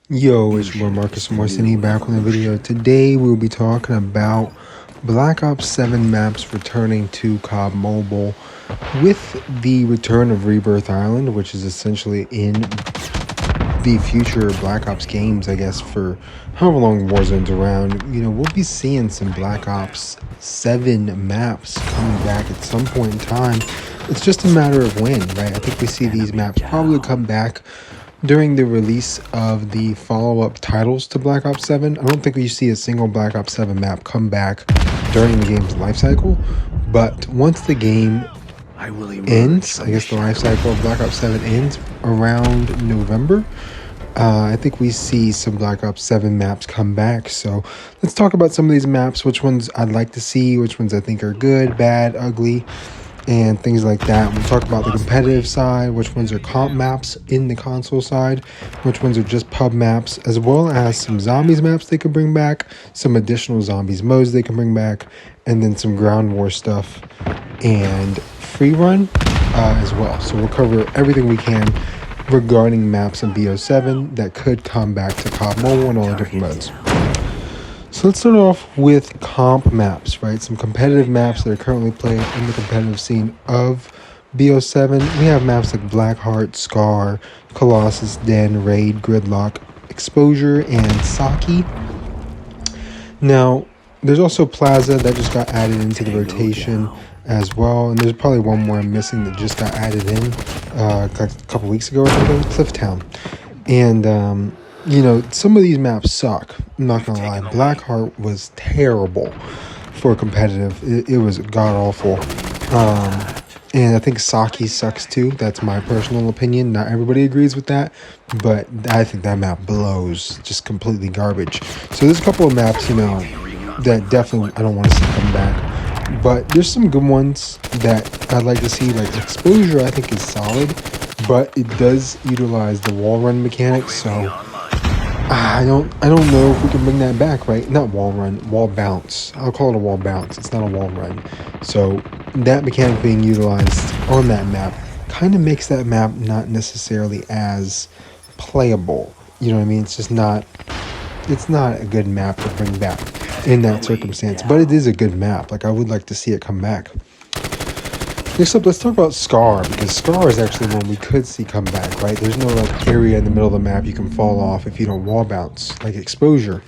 Yo, it's your boy Marcus Morsini back on the video. Today we'll be talking about Black Ops 7 maps returning to COD Mobile with the return of Rebirth Island, which is essentially in the future Black Ops games, I guess, for however long Warzone's around. We'll be seeing some Black Ops 7 maps coming back at some point in time. It's just a matter of when, right? I think we see these maps probably come back during the release of the follow-up titles to Black Ops 7. I don't think we see a single Black Ops 7 map come back during the game's life cycle, but once the game ends, I guess the life cycle of Black Ops 7 ends around November, I think we see some Black Ops 7 maps come back. So let's talk about some of these maps, which ones I'd like to see, which ones I think are good, bad, ugly, and things like that. We'll talk about the competitive side, which ones are comp maps in the console side, which ones are just pub maps, as well as some zombies maps they could bring back, some additional zombies modes they can bring back, and then some ground war stuff and free run as well. So we'll cover everything we can regarding maps in BO7 that could come back to COD Mobile and all the different modes. So let's start off with comp maps, right? Some competitive maps that are currently played in the competitive scene of BO7. We have maps like Blackheart, Scar, Colossus, Den, Raid, Gridlock, Exposure, and Saki. Now, there's also Plaza that just got added into the rotation as well. And there's probably one more I'm missing that just got added in a couple weeks ago or something, Clifftown. And, some of these maps suck. I'm not gonna lie. Blackheart was terrible for competitive. It was god awful. And I think Saki sucks too. That's my personal opinion. Not everybody agrees with that, but I think that map blows. Just completely garbage. So there's a couple of maps, that definitely I don't want to see come back. But there's some good ones that I'd like to see. Like Exposure, I think is solid, but it does utilize the wall run mechanics, so I don't know if we can bring that back, right? Not wall run, wall bounce. I'll call it a wall bounce. It's not a wall run. So that mechanic being utilized on that map kind of makes that map not necessarily as playable. You know what I mean? It's not a good map to bring back in that circumstance, but it is a good map. Like, I would like to see it come back. Next up, let's talk about Scar, because Scar is actually one we could see come back, right? There's no area in the middle of the map you can fall off if you don't wall bounce, like Exposure.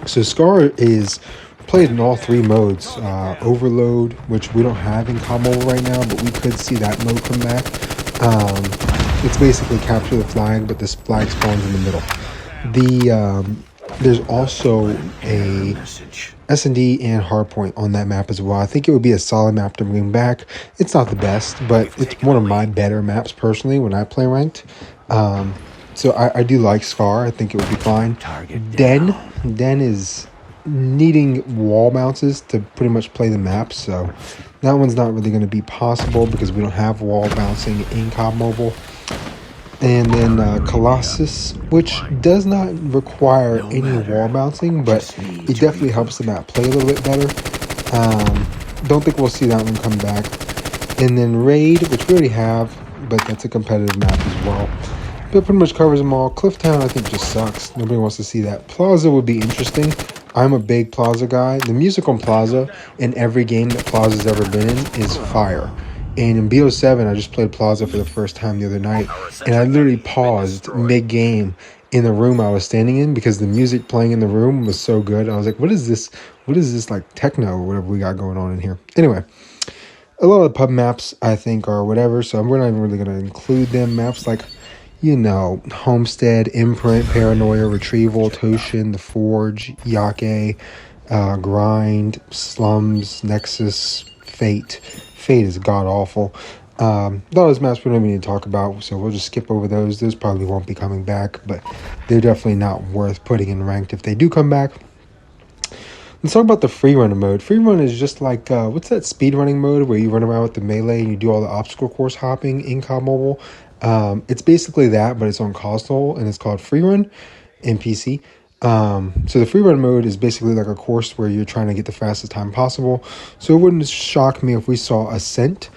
So Scar is played in all three modes. Overload, which we don't have in COD Mobile right now, but we could see that mode come back. It's basically capture the flag, but this flag spawns in the middle. There's also a S&D and Hardpoint on that map as well. I think it would be a solid map to bring back. It's not the best, but it's one of my better maps personally when I play ranked. So I do like Scar. I think it would be fine. Den is needing wall bounces to pretty much play the map, so that one's not really going to be possible because we don't have wall bouncing in COD Mobile. And then Colossus, which does not require any wall bouncing, but it definitely helps the map play a little bit better. Don't think we'll see that one come back. And then Raid, which we already have, but that's a competitive map as well. But pretty much covers them all. Clifftown, I think, just sucks. Nobody wants to see that. Plaza would be interesting. I'm a big Plaza guy. The music on Plaza in every game that Plaza's ever been in is fire. And in BO7, I just played Plaza for the first time the other night, and I literally paused mid-game in the room I was standing in because the music playing in the room was so good. I was like, what is this? What is this, like techno or whatever we got going on in here? Anyway, a lot of the pub maps, I think, are whatever, so we're not even really going to include them. Maps like, Homestead, Imprint, Paranoia, Retrieval, Toshin, The Forge, Yake, Grind, Slums, Nexus, Fate. Fate is god-awful. A lot of those maps we don't even need to talk about, so we'll just skip over those. Those probably won't be coming back, but they're definitely not worth putting in ranked if they do come back. Let's talk about the free runner mode. Free run is just like, what's that speed running mode where you run around with the melee and you do all the obstacle course hopping in COD Mobile? It's basically that, but it's on console, and it's called free run in PC. So the free run mode is basically like a course where you're trying to get the fastest time possible. So it wouldn't shock me if we saw Ascent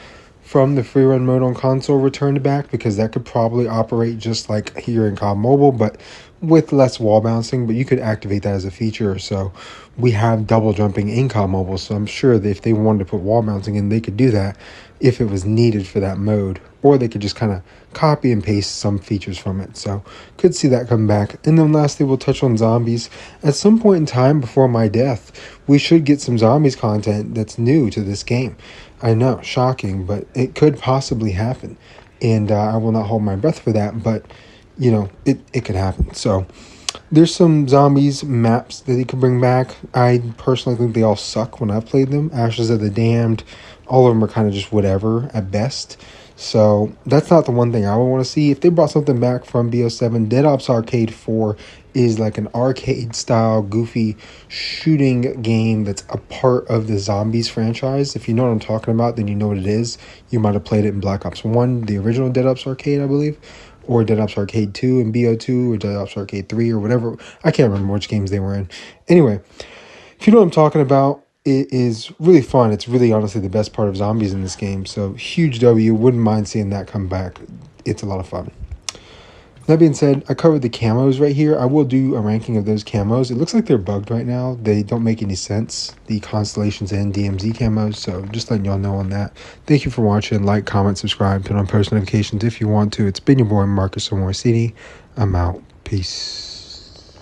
from the free run mode on console returned back, because that could probably operate just like here in COD Mobile, but with less wall bouncing. But you could activate that as a feature. Or so we have double jumping in COD Mobile, so I'm sure that if they wanted to put wall bouncing in, they could do that if it was needed for that mode, or they could just kind of copy and paste some features from it. So could see that come back. And then lastly, we'll touch on zombies. At some point in time before my death, we should get some zombies content that's new to this game. I know, shocking, but it could possibly happen. And I will not hold my breath for that, but you know, it could happen. So there's some zombies maps that they could bring back. I personally think they all suck when I've played them. Ashes of the Damned, all of them are kind of just whatever at best. So that's not the one thing I would want to see. If they brought something back from BO7, Dead Ops Arcade 4 is like an arcade style goofy shooting game that's a part of the Zombies franchise. If you know what I'm talking about, then you know what it is. You might have played it in Black Ops 1, the original Dead Ops Arcade, I believe, or Dead Ops Arcade 2 and BO2, or Dead Ops Arcade 3, or whatever. I can't remember which games they were in. Anyway, if you know what I'm talking about, it is really fun. It's really honestly the best part of zombies in this game. So huge W. Wouldn't mind seeing that come back. It's a lot of fun. That being said, I covered the camos right here. I will do a ranking of those camos. It looks like they're bugged right now. They don't make any sense, the Constellations and DMZ camos. So just letting y'all know on that. Thank you for watching. Like, comment, subscribe, turn on post notifications if you want to. It's been your boy Marcus Morsini. I'm out. Peace.